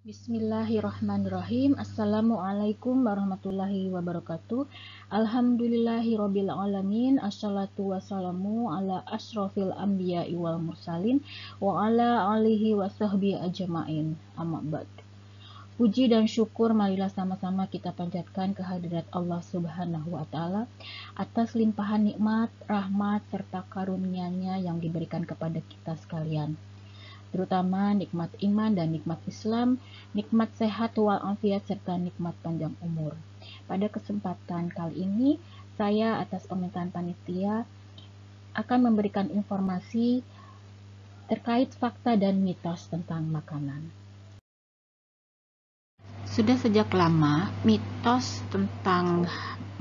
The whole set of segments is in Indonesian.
Bismillahirrahmanirrahim. Assalamualaikum warahmatullahi wabarakatuh. Alhamdulillahirabbil alamin. Assalatu wassalamu ala asyrofil anbiya'i wal mursalin wa ala alihi wasahbihi ajmain. Amma ba'd. Puji dan syukur marilah sama-sama kita panjatkan kehadirat Allah Subhanahu wa taala atas limpahan nikmat, rahmat serta karunia-Nya yang diberikan kepada kita sekalian, terutama nikmat iman dan nikmat Islam, nikmat sehat walafiat serta nikmat panjang umur. Pada kesempatan kali ini, saya atas permintaan panitia akan memberikan informasi terkait fakta dan mitos tentang makanan. Sudah sejak lama, mitos tentang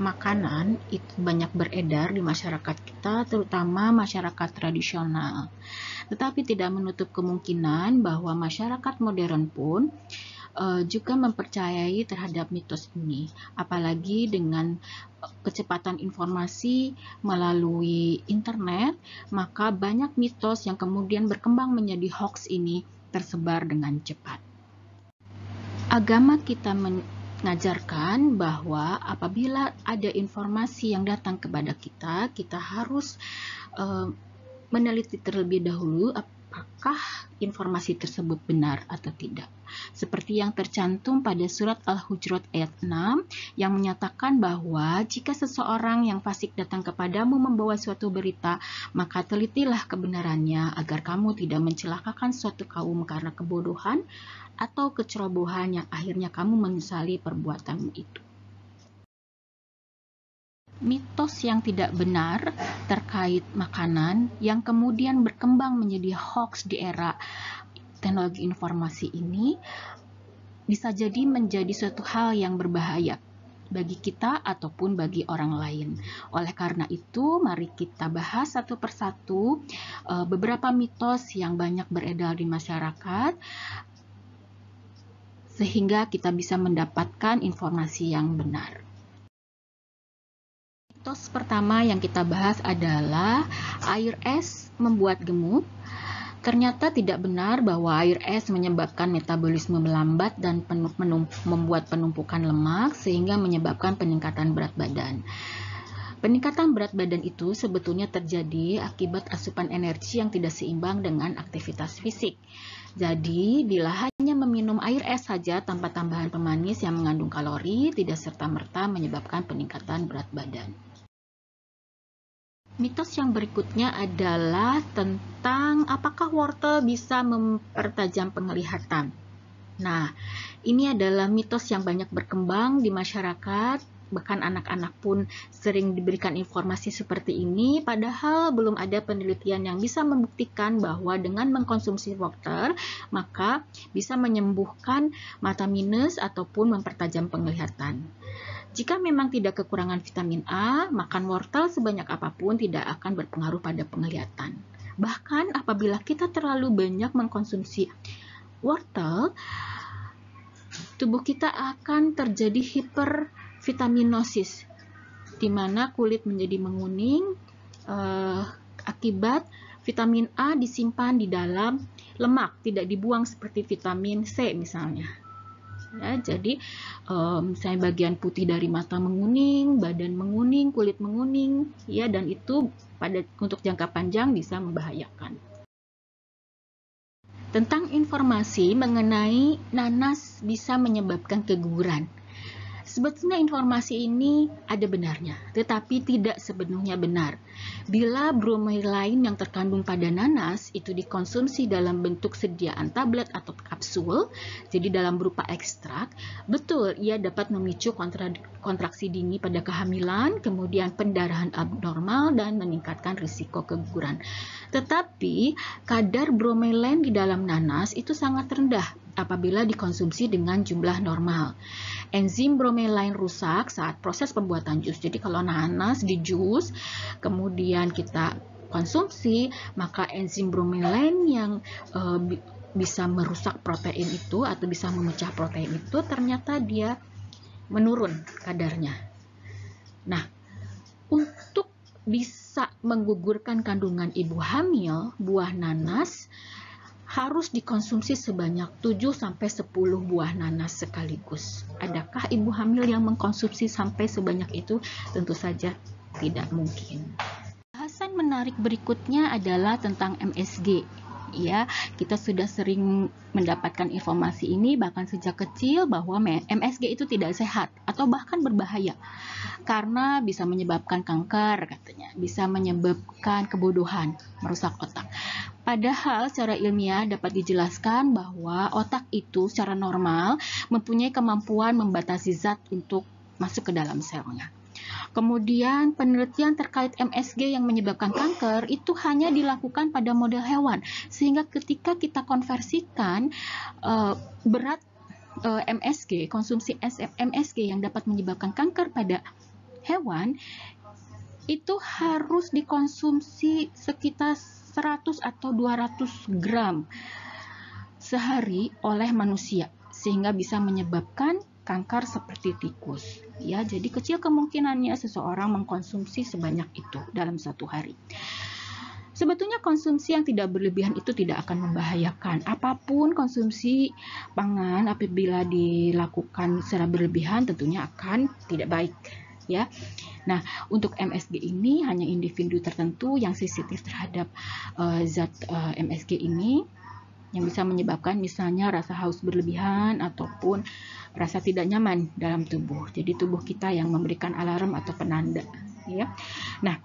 makanan itu banyak beredar di masyarakat kita, terutama masyarakat tradisional. Tetapi tidak menutup kemungkinan bahwa masyarakat modern pun juga mempercayai terhadap mitos ini. Apalagi dengan kecepatan informasi melalui internet, maka banyak mitos yang kemudian berkembang menjadi hoax ini tersebar dengan cepat. Agama kita mengajarkan bahwa apabila ada informasi yang datang kepada kita, kita harus meneliti terlebih dahulu apakah informasi tersebut benar atau tidak. Seperti yang tercantum pada surat Al-Hujurat ayat 6 yang menyatakan bahwa jika seseorang yang fasik datang kepadamu membawa suatu berita, maka telitilah kebenarannya agar kamu tidak mencelakakan suatu kaum karena kebodohan atau kecerobohan yang akhirnya kamu menyesali perbuatanmu itu. Mitos yang tidak benar terkait makanan yang kemudian berkembang menjadi hoax di era teknologi informasi ini bisa jadi menjadi suatu hal yang berbahaya bagi kita ataupun bagi orang lain. Oleh karena itu, mari kita bahas satu persatu beberapa mitos yang banyak beredar di masyarakat sehingga kita bisa mendapatkan informasi yang benar. Mitos pertama yang kita bahas adalah air es membuat gemuk. Ternyata tidak benar bahwa air es menyebabkan metabolisme melambat dan membuat penumpukan lemak sehingga menyebabkan peningkatan berat badan. Peningkatan berat badan itu sebetulnya terjadi akibat asupan energi yang tidak seimbang dengan aktivitas fisik. Jadi, bila hanya meminum air es saja tanpa tambahan pemanis yang mengandung kalori, tidak serta-merta menyebabkan peningkatan berat badan. Mitos yang berikutnya adalah tentang apakah wortel bisa mempertajam penglihatan. Nah, ini adalah mitos yang banyak berkembang di masyarakat. Bahkan anak-anak pun sering diberikan informasi seperti ini, padahal belum ada penelitian yang bisa membuktikan bahwa dengan mengkonsumsi wortel, maka bisa menyembuhkan mata minus ataupun mempertajam penglihatan. Jika memang tidak kekurangan vitamin A, makan wortel sebanyak apapun tidak akan berpengaruh pada penglihatan. Bahkan apabila kita terlalu banyak mengkonsumsi wortel, tubuh kita akan terjadi hipervitaminosis, di mana kulit menjadi menguning akibat vitamin A disimpan di dalam lemak, tidak dibuang seperti vitamin C misalnya. Ya, jadi misalnya bagian putih dari mata menguning, badan menguning, kulit menguning, ya, dan itu untuk jangka panjang bisa membahayakan. Tentang informasi mengenai nanas bisa menyebabkan keguguran. Sebetulnya informasi ini ada benarnya, tetapi tidak sepenuhnya benar. Bila bromelain yang terkandung pada nanas itu dikonsumsi dalam bentuk sediaan tablet atau kapsul, jadi dalam berupa ekstrak, betul ia dapat memicu kontraksi dini pada kehamilan, kemudian pendarahan abnormal dan meningkatkan risiko keguguran. Tetapi kadar bromelain di dalam nanas itu sangat rendah apabila dikonsumsi dengan jumlah normal. Enzim bromelain rusak saat proses pembuatan jus. Jadi kalau nanas di jus, kemudian kita konsumsi, maka enzim bromelain yang bisa merusak protein itu atau bisa memecah protein itu ternyata dia menurun kadarnya. Nah, untuk bisa menggugurkan kandungan ibu hamil, buah nanas harus dikonsumsi sebanyak 7-10 buah nanas sekaligus. Adakah ibu hamil yang mengkonsumsi sampai sebanyak itu? Tentu saja tidak mungkin. Bahasan menarik berikutnya adalah tentang MSG. Ya, kita sudah sering mendapatkan informasi ini bahkan sejak kecil bahwa MSG itu tidak sehat atau bahkan berbahaya karena bisa menyebabkan kanker katanya, bisa menyebabkan kebodohan, merusak otak. Padahal secara ilmiah dapat dijelaskan bahwa otak itu secara normal mempunyai kemampuan membatasi zat untuk masuk ke dalam selnya. Kemudian penelitian terkait MSG yang menyebabkan kanker itu hanya dilakukan pada model hewan, sehingga ketika kita konversikan berat MSG, konsumsi MSG yang dapat menyebabkan kanker pada hewan, itu harus dikonsumsi sekitar 100 atau 200 gram sehari oleh manusia, sehingga bisa menyebabkan kanker seperti tikus. Ya, jadi kecil kemungkinannya seseorang mengkonsumsi sebanyak itu dalam satu hari. Sebetulnya konsumsi yang tidak berlebihan itu tidak akan membahayakan. Apapun konsumsi pangan apabila dilakukan secara berlebihan tentunya akan tidak baik. Ya, nah untuk MSG ini hanya individu tertentu yang sensitif terhadap zat MSG ini yang bisa menyebabkan misalnya rasa haus berlebihan ataupun rasa tidak nyaman dalam tubuh. Jadi tubuh kita yang memberikan alarm atau penanda. Ya, nah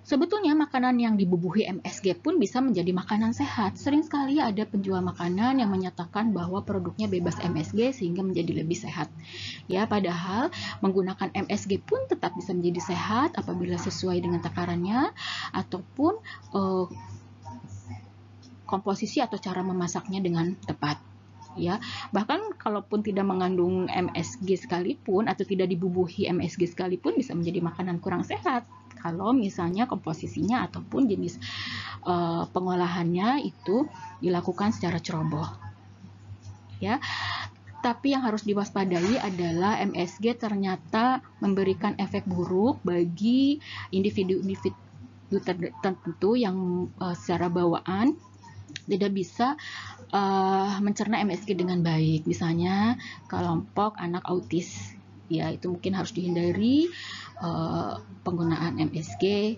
sebetulnya makanan yang dibubuhi MSG pun bisa menjadi makanan sehat. Sering sekali ada penjual makanan yang menyatakan bahwa produknya bebas MSG sehingga menjadi lebih sehat. Ya, padahal menggunakan MSG pun tetap bisa menjadi sehat apabila sesuai dengan takarannya ataupun komposisi atau cara memasaknya dengan tepat. Ya, bahkan kalaupun tidak mengandung MSG sekalipun atau tidak dibubuhi MSG sekalipun bisa menjadi makanan kurang sehat kalau misalnya komposisinya ataupun jenis pengolahannya itu dilakukan secara ceroboh. Ya, tapi yang harus diwaspadai adalah MSG ternyata memberikan efek buruk bagi individu-individu tertentu yang secara bawaan tidak bisa mencerna MSG dengan baik. Misalnya kelompok anak autis, ya itu mungkin harus dihindari penggunaan MSG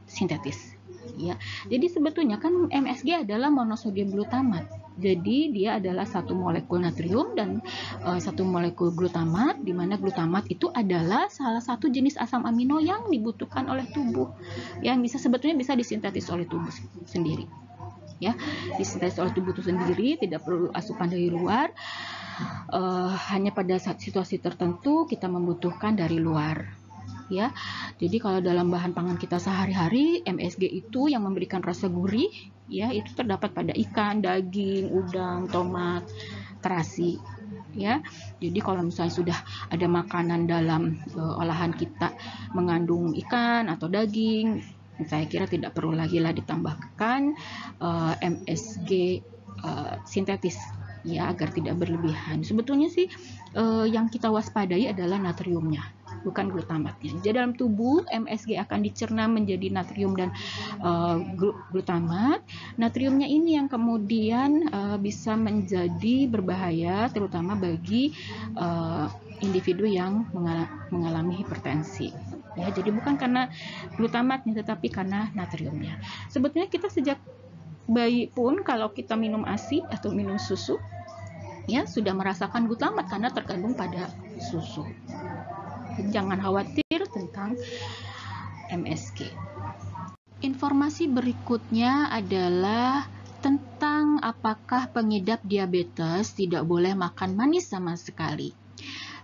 sintetis. Ya, jadi sebetulnya kan MSG adalah monosodium glutamat. Jadi dia adalah satu molekul natrium dan satu molekul glutamat, di mana glutamat itu adalah salah satu jenis asam amino yang dibutuhkan oleh tubuh, yang sebetulnya bisa disintetis oleh tubuh sendiri. Ya, disintetis oleh tubuh itu sendiri, tidak perlu asupan dari luar. Hanya pada saat situasi tertentu kita membutuhkan dari luar. Ya, jadi kalau dalam bahan pangan kita sehari-hari, MSG itu yang memberikan rasa gurih, ya itu terdapat pada ikan, daging, udang, tomat, terasi. Ya, jadi kalau misalnya sudah ada makanan dalam olahan kita mengandung ikan atau daging, saya kira tidak perlu lagi ditambahkan MSG sintetis, ya agar tidak berlebihan. Sebetulnya sih yang kita waspadai adalah natriumnya, bukan glutamatnya. Jadi dalam tubuh MSG akan dicerna menjadi natrium dan glutamat. Natriumnya ini yang kemudian bisa menjadi berbahaya, terutama bagi individu yang mengalami hipertensi. Ya, jadi bukan karena glutamatnya tetapi karena natriumnya. Sebetulnya kita sejak bayi pun kalau kita minum ASI atau minum susu, ya sudah merasakan glutamat karena terkandung pada susu. Jangan khawatir tentang MSG. Informasi berikutnya adalah tentang apakah pengidap diabetes tidak boleh makan manis sama sekali.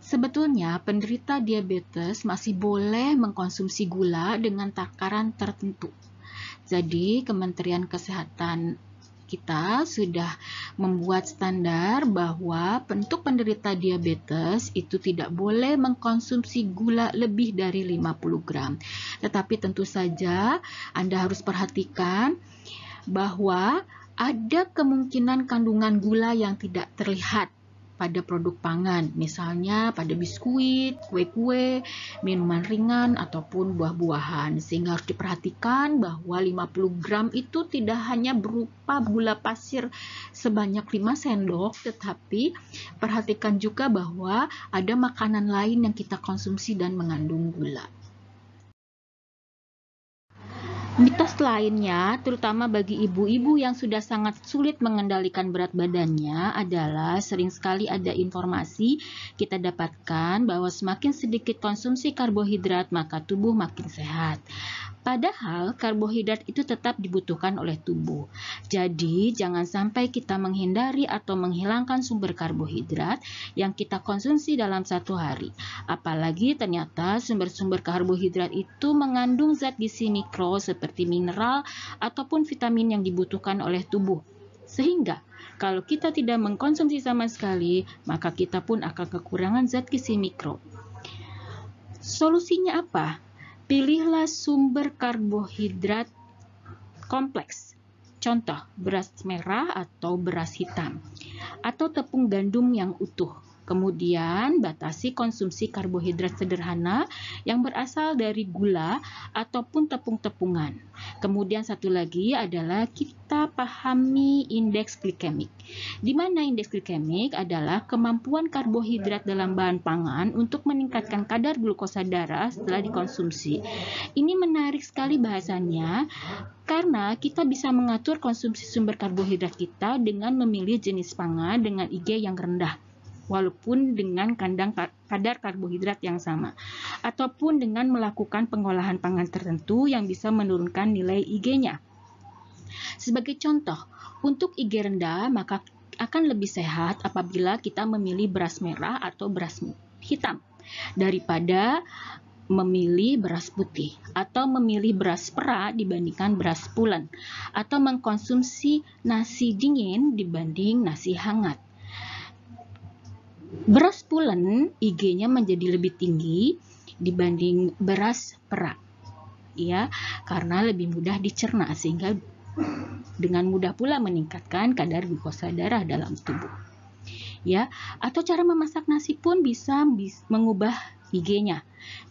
Sebetulnya penderita diabetes masih boleh mengkonsumsi gula dengan takaran tertentu. Jadi Kementerian Kesehatan kita sudah membuat standar bahwa untuk penderita diabetes itu tidak boleh mengkonsumsi gula lebih dari 50 gram. Tetapi tentu saja Anda harus perhatikan bahwa ada kemungkinan kandungan gula yang tidak terlihat pada produk pangan, misalnya pada biskuit, kue-kue, minuman ringan, ataupun buah-buahan. Sehingga harus diperhatikan bahwa 50 gram itu tidak hanya berupa gula pasir sebanyak 5 sendok, tetapi perhatikan juga bahwa ada makanan lain yang kita konsumsi dan mengandung gula. Mitos lainnya, terutama bagi ibu-ibu yang sudah sangat sulit mengendalikan berat badannya, adalah sering sekali ada informasi kita dapatkan bahwa semakin sedikit konsumsi karbohidrat maka tubuh makin sehat. Padahal karbohidrat itu tetap dibutuhkan oleh tubuh. Jadi jangan sampai kita menghindari atau menghilangkan sumber karbohidrat yang kita konsumsi dalam satu hari. Apalagi ternyata sumber-sumber karbohidrat itu mengandung zat gizi mikro seperti mineral ataupun vitamin yang dibutuhkan oleh tubuh. Sehingga kalau kita tidak mengkonsumsi sama sekali, maka kita pun akan kekurangan zat gizi mikro. Solusinya apa? Pilihlah sumber karbohidrat kompleks. Contoh, beras merah atau beras hitam, atau tepung gandum yang utuh. Kemudian, batasi konsumsi karbohidrat sederhana yang berasal dari gula ataupun tepung-tepungan. Kemudian satu lagi adalah kita pahami indeks glikemik. Di mana indeks glikemik adalah kemampuan karbohidrat dalam bahan pangan untuk meningkatkan kadar glukosa darah setelah dikonsumsi. Ini menarik sekali bahasannya, karena kita bisa mengatur konsumsi sumber karbohidrat kita dengan memilih jenis pangan dengan IG yang rendah, walaupun dengan kadar karbohidrat yang sama, ataupun dengan melakukan pengolahan pangan tertentu yang bisa menurunkan nilai IG-nya. Sebagai contoh, untuk IG rendah maka akan lebih sehat apabila kita memilih beras merah atau beras hitam daripada memilih beras putih, atau memilih beras perak dibandingkan beras pulen, atau mengkonsumsi nasi dingin dibanding nasi hangat. Beras pulen IG-nya menjadi lebih tinggi dibanding beras perak, ya, karena lebih mudah dicerna sehingga dengan mudah pula meningkatkan kadar glukosa darah dalam tubuh. Ya, atau cara memasak nasi pun bisa mengubah IG-nya.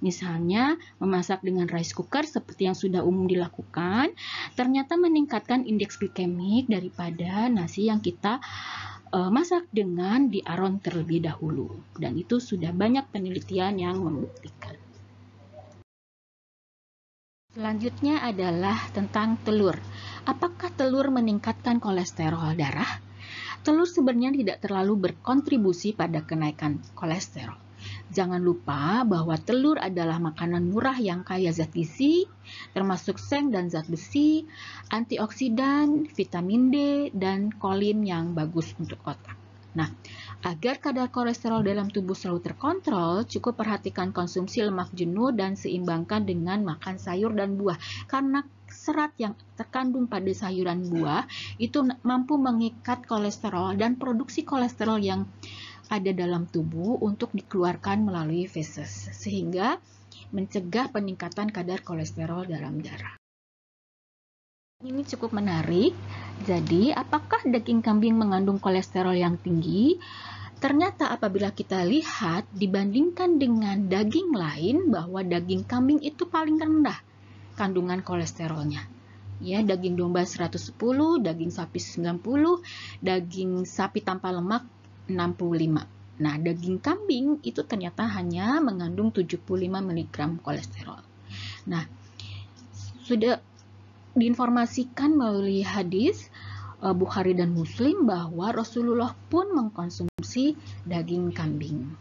Misalnya, memasak dengan rice cooker seperti yang sudah umum dilakukan, ternyata meningkatkan indeks glikemik daripada nasi yang kita masak dengan diaron terlebih dahulu. Dan itu sudah banyak penelitian yang membuktikan. Selanjutnya adalah tentang telur. Apakah telur meningkatkan kolesterol darah? Telur sebenarnya tidak terlalu berkontribusi pada kenaikan kolesterol. Jangan lupa bahwa telur adalah makanan murah yang kaya zat gizi, termasuk seng dan zat besi, antioksidan, vitamin D, dan kolin yang bagus untuk otak. Nah, agar kadar kolesterol dalam tubuh selalu terkontrol, cukup perhatikan konsumsi lemak jenuh dan seimbangkan dengan makan sayur dan buah. Karena serat yang terkandung pada sayuran buah itu mampu mengikat kolesterol dan produksi kolesterol yang ada dalam tubuh untuk dikeluarkan melalui feses, sehingga mencegah peningkatan kadar kolesterol dalam darah. Ini cukup menarik. Jadi, apakah daging kambing mengandung kolesterol yang tinggi? Ternyata apabila kita lihat dibandingkan dengan daging lain, bahwa daging kambing itu paling rendah kandungan kolesterolnya. Ya, daging domba 110, daging sapi 90, daging sapi tanpa lemak 65. Nah, daging kambing itu ternyata hanya mengandung 75 mg kolesterol. Nah, sudah diinformasikan melalui hadis Bukhari dan Muslim bahwa Rasulullah pun mengkonsumsi daging kambing.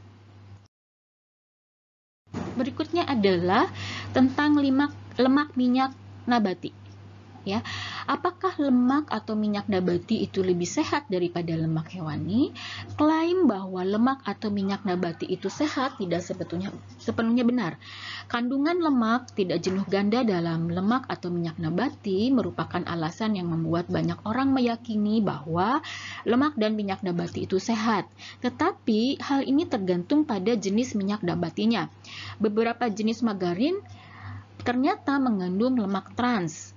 Berikutnya adalah tentang lemak minyak nabati. Ya, apakah lemak atau minyak nabati itu lebih sehat daripada lemak hewani? Klaim bahwa lemak atau minyak nabati itu sehat tidak sepenuhnya benar. Kandungan lemak tidak jenuh ganda dalam lemak atau minyak nabati merupakan alasan yang membuat banyak orang meyakini bahwa lemak dan minyak nabati itu sehat. Tetapi hal ini tergantung pada jenis minyak nabatinya. Beberapa jenis margarin ternyata mengandung lemak trans.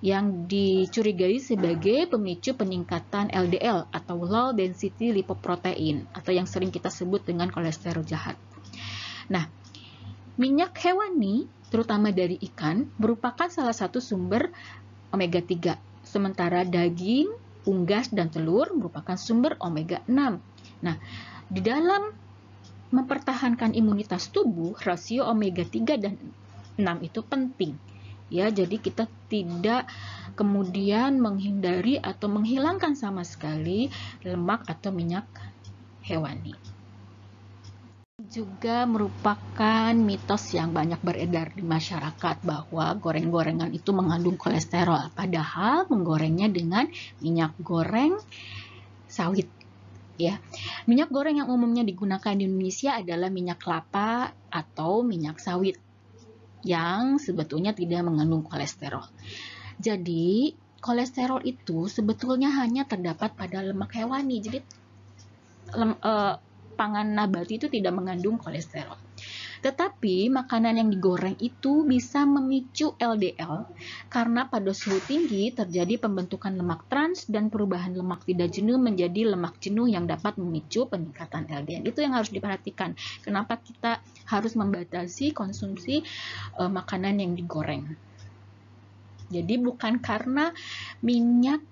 yang dicurigai sebagai pemicu peningkatan LDL atau low density lipoprotein atau yang sering kita sebut dengan kolesterol jahat. Nah, minyak hewani terutama dari ikan merupakan salah satu sumber omega 3, sementara daging, unggas, dan telur merupakan sumber omega 6. Nah, di dalam mempertahankan imunitas tubuh, rasio omega 3 dan 6 itu penting. Ya, jadi kita tidak kemudian menghindari atau menghilangkan sama sekali lemak atau minyak hewani. Juga merupakan mitos yang banyak beredar di masyarakat bahwa goreng-gorengan itu mengandung kolesterol, padahal menggorengnya dengan minyak goreng sawit. Ya, minyak goreng yang umumnya digunakan di Indonesia adalah minyak kelapa atau minyak sawit yang sebetulnya tidak mengandung kolesterol. Jadi, kolesterol itu sebetulnya hanya terdapat pada lemak hewani. Jadi, pangan nabati itu tidak mengandung kolesterol. Tetapi, makanan yang digoreng itu bisa memicu LDL karena pada suhu tinggi terjadi pembentukan lemak trans dan perubahan lemak tidak jenuh menjadi lemak jenuh yang dapat memicu peningkatan LDL. Itu yang harus diperhatikan. Kenapa kita harus membatasi konsumsi makanan yang digoreng. Jadi bukan karena minyak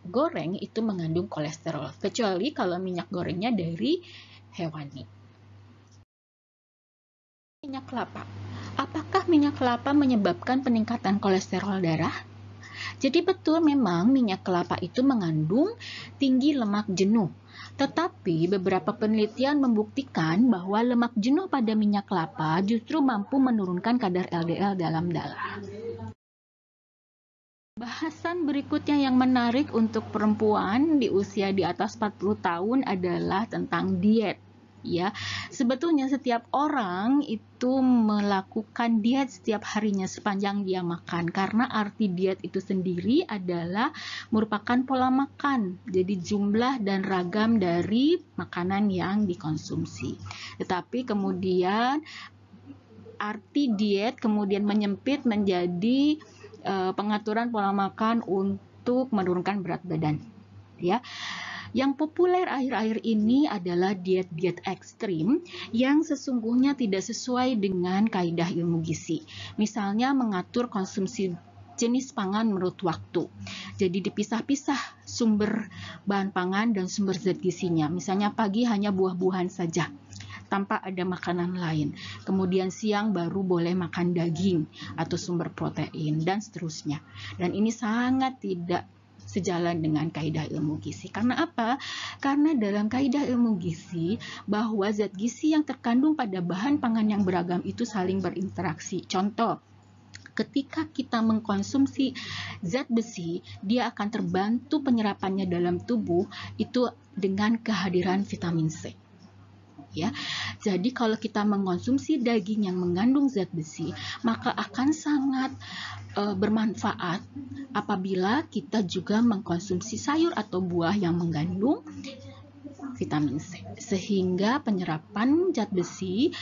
goreng itu mengandung kolesterol, kecuali kalau minyak gorengnya dari hewani. Minyak kelapa. Apakah minyak kelapa menyebabkan peningkatan kolesterol darah? Jadi betul memang minyak kelapa itu mengandung tinggi lemak jenuh. Tetapi beberapa penelitian membuktikan bahwa lemak jenuh pada minyak kelapa justru mampu menurunkan kadar LDL dalam darah. Bahasan berikutnya yang menarik untuk perempuan di usia di atas 40 tahun adalah tentang diet. Ya, sebetulnya setiap orang itu melakukan diet setiap harinya sepanjang dia makan, karena arti diet itu sendiri adalah merupakan pola makan, jadi jumlah dan ragam dari makanan yang dikonsumsi. Tetapi kemudian arti diet kemudian menyempit menjadi pengaturan pola makan untuk menurunkan berat badan. Ya. Yang populer akhir-akhir ini adalah diet-diet ekstrim yang sesungguhnya tidak sesuai dengan kaidah ilmu gizi. Misalnya mengatur konsumsi jenis pangan menurut waktu. Jadi dipisah-pisah sumber bahan pangan dan sumber zat gizinya. Misalnya pagi hanya buah-buahan saja, tanpa ada makanan lain. Kemudian siang baru boleh makan daging atau sumber protein, dan seterusnya. Dan ini sangat tidak sejalan dengan kaidah ilmu gizi. Karena apa? Karena dalam kaidah ilmu gizi, bahwa zat gizi yang terkandung pada bahan pangan yang beragam itu saling berinteraksi. Contoh, ketika kita mengkonsumsi zat besi, dia akan terbantu penyerapannya dalam tubuh itu dengan kehadiran vitamin C. Ya, jadi kalau kita mengkonsumsi daging yang mengandung zat besi, maka akan sangat bermanfaat apabila kita juga mengkonsumsi sayur atau buah yang mengandung vitamin C, sehingga penyerapan zat besi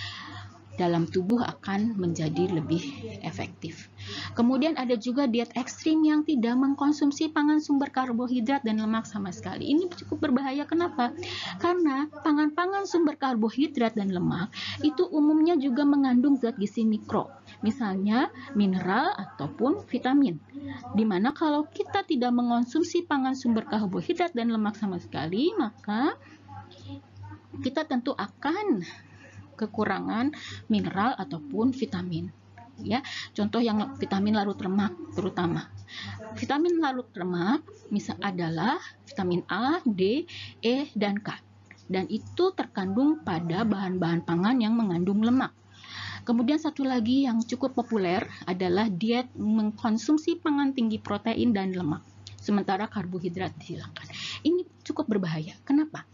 dalam tubuh akan menjadi lebih efektif. Kemudian ada juga diet ekstrim yang tidak mengkonsumsi pangan sumber karbohidrat dan lemak sama sekali. Ini cukup berbahaya. Kenapa? Karena pangan-pangan sumber karbohidrat dan lemak itu umumnya juga mengandung zat gizi mikro, misalnya mineral ataupun vitamin. Dimana kalau kita tidak mengkonsumsi pangan sumber karbohidrat dan lemak sama sekali, maka kita tentu akan kekurangan mineral ataupun vitamin. Ya, contoh yang vitamin larut lemak terutama. Vitamin larut lemak misal adalah vitamin A, D, E, dan K. Dan itu terkandung pada bahan-bahan pangan yang mengandung lemak. Kemudian satu lagi yang cukup populer adalah diet mengkonsumsi pangan tinggi protein dan lemak, sementara karbohidrat dihilangkan. Ini cukup berbahaya. Kenapa?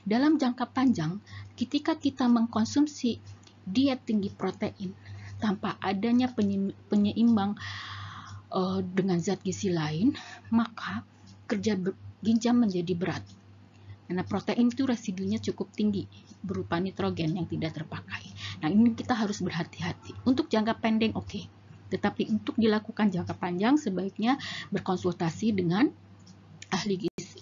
Dalam jangka panjang, ketika kita mengkonsumsi diet tinggi protein tanpa adanya penyeimbang dengan zat gizi lain, maka kerja ginjal menjadi berat. Karena protein itu residunya cukup tinggi, berupa nitrogen yang tidak terpakai. Nah, ini kita harus berhati-hati. Untuk jangka pendek, oke. Tetapi untuk dilakukan jangka panjang sebaiknya berkonsultasi dengan ahli gizi.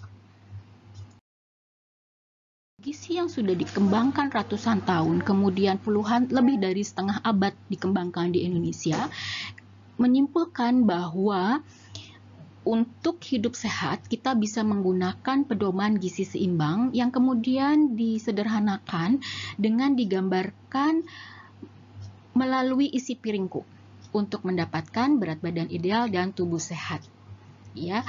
Gizi yang sudah dikembangkan ratusan tahun, kemudian puluhan, lebih dari setengah abad dikembangkan di Indonesia, menyimpulkan bahwa untuk hidup sehat kita bisa menggunakan pedoman gizi seimbang yang kemudian disederhanakan dengan digambarkan melalui isi piringku untuk mendapatkan berat badan ideal dan tubuh sehat. Ya.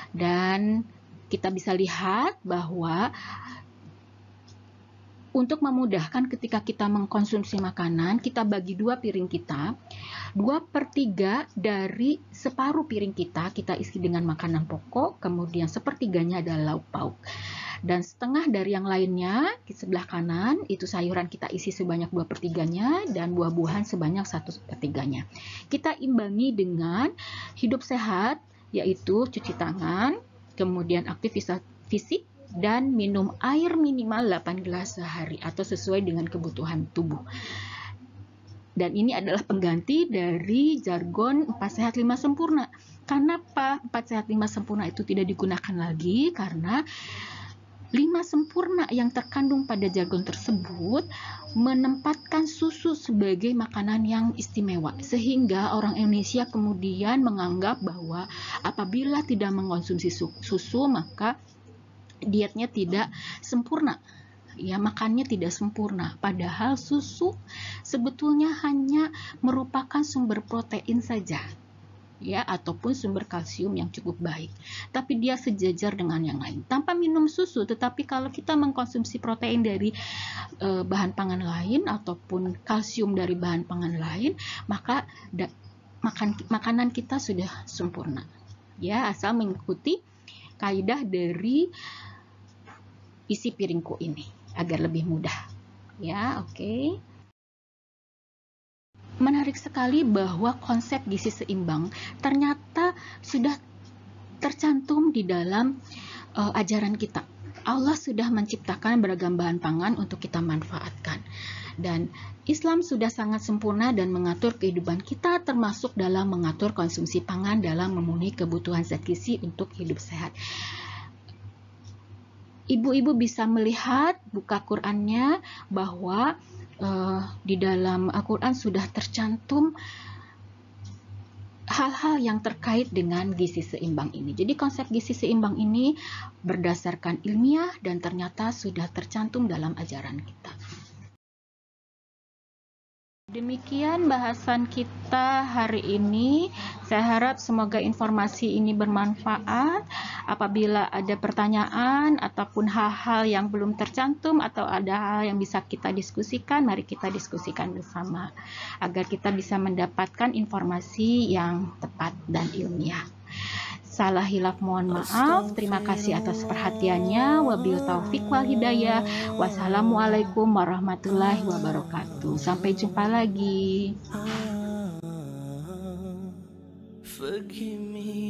Dan kita bisa lihat bahwa untuk memudahkan ketika kita mengkonsumsi makanan, kita bagi dua piring kita, 2/3 dari separuh piring kita isi dengan makanan pokok, kemudian sepertiganya adalah lauk pauk. Dan setengah dari yang lainnya, di sebelah kanan, itu sayuran kita isi sebanyak 2/3-nya, dan buah-buahan sebanyak 1/3-nya. Kita imbangi dengan hidup sehat, yaitu cuci tangan, kemudian aktivitas fisik, dan minum air minimal 8 gelas sehari atau sesuai dengan kebutuhan tubuh. Dan ini adalah pengganti dari jargon 4 sehat 5 sempurna. Kenapa 4 sehat 5 sempurna itu tidak digunakan lagi? Karena 5 sempurna yang terkandung pada jargon tersebut menempatkan susu sebagai makanan yang istimewa, sehingga orang Indonesia kemudian menganggap bahwa apabila tidak mengkonsumsi susu maka dietnya tidak sempurna, ya, makannya tidak sempurna. Padahal susu sebetulnya hanya merupakan sumber protein saja, ya, ataupun sumber kalsium yang cukup baik. Tapi dia sejajar dengan yang lain. Tanpa minum susu, tetapi kalau kita mengkonsumsi protein dari bahan pangan lain ataupun kalsium dari bahan pangan lain, maka makanan kita sudah sempurna. Ya, asal mengikuti kaidah dari isi piringku ini agar lebih mudah. Ya, oke. Menarik sekali bahwa konsep gizi seimbang ternyata sudah tercantum di dalam ajaran kita. Allah sudah menciptakan beragam bahan pangan untuk kita manfaatkan. Dan Islam sudah sangat sempurna dan mengatur kehidupan kita, termasuk dalam mengatur konsumsi pangan dalam memenuhi kebutuhan zat gizi untuk hidup sehat. Ibu-ibu bisa melihat, buka Qur'annya, bahwa di dalam Al-Quran sudah tercantum hal-hal yang terkait dengan gizi seimbang ini. Jadi konsep gizi seimbang ini berdasarkan ilmiah dan ternyata sudah tercantum dalam ajaran kita. Demikian bahasan kita hari ini. Saya harap semoga informasi ini bermanfaat. Apabila ada pertanyaan ataupun hal-hal yang belum tercantum atau ada hal yang bisa kita diskusikan, mari kita diskusikan bersama agar kita bisa mendapatkan informasi yang tepat dan ilmiah. Salah hilaf mohon maaf. Terima kasih atas perhatiannya. Wabil taufik wal hidayah. Wassalamualaikum warahmatullahi wabarakatuh. Sampai jumpa lagi. Forgive me.